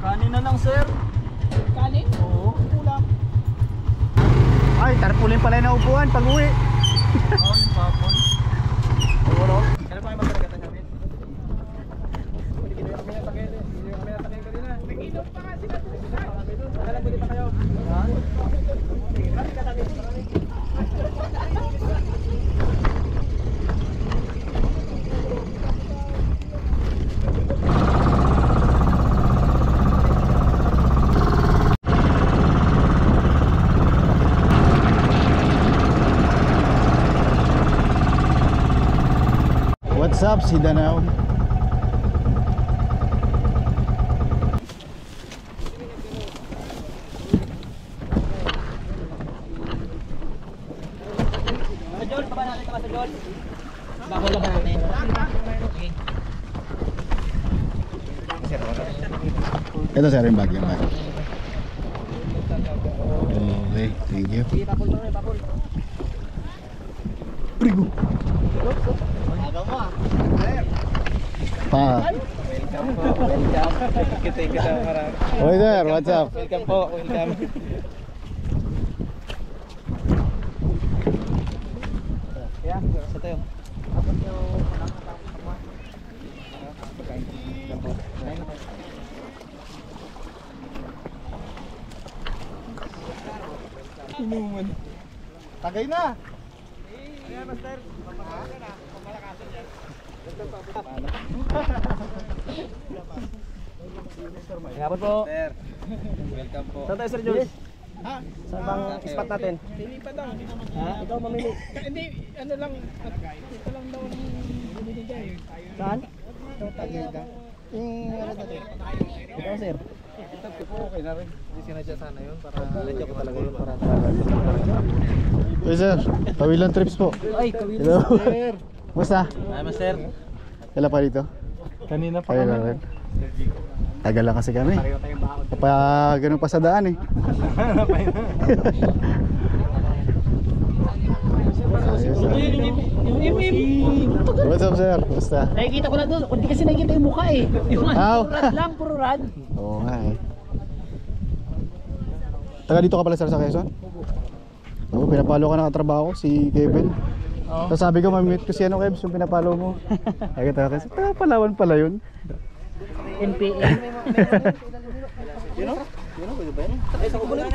Kanin na lang, sir. Kanin? Oo. Kulang. Ay, tarpulin pala yung naupuan pag uwi. Oo, yung papon. Oo. Kailan pa kayo magkaragatan namin? Hindi kami natagay kanina. Nag-inom pa nga sila. Kailan pwede pa kayo? What's up, si Danao? Jol, pa natin ka sa Jol. Bakol lang natin. Okay. Ito sir, yung bag, yung bag. Okay, thank you. Sige, papol pa rin, papol. Prigo. Agaw mo ah. Pa. Welcome po, welcome. Thank you daw marami. Oy sir, what's up? Welcome po, welcome. Kaya, sa tayo. Inuman. Tagay na. Kaya, master. Papakasan na. Pamalakasan yan. Ngapon po. Sir. Welcome po. Saan tayo, Sir Jules? Ha? Saan bang spot natin? Pili pa daw. Ha? Ikaw mamili. Hindi, ano lang. Ito lang daw ang binigay. Saan? Tagayda. Yung ano natin? Ikaw, Sir. Ito po, okay na rin. Hindi sinadya sana yun para nadya ko talaga yun para Oy sir, kawilang trips po. Ay, kawin. Hello. Basta? Ay, master. Kailan pa dito? Kanina pa Kailan rin. Tagal lang kasi kami. Pareho tayong baon. Kapag ganun pa sa daan eh. What's up sir? Basta? Nakikita ko na doon. Hindi kasi nakikita yung mukha eh. Yung Ow. puro rad lang, puro rad. Oo nga eh. Taga dito ka pala sir sa Quezon? Oo, pinapalo ka na katrabaho si Kevin. Oo. So sabi ko mamimit ko si ano Kevs yung pinapalo mo. Ay kita kasi Palawan pala yun. NPA. Yun o? Yun o, pwede ba yun? Ay, sa kubulan.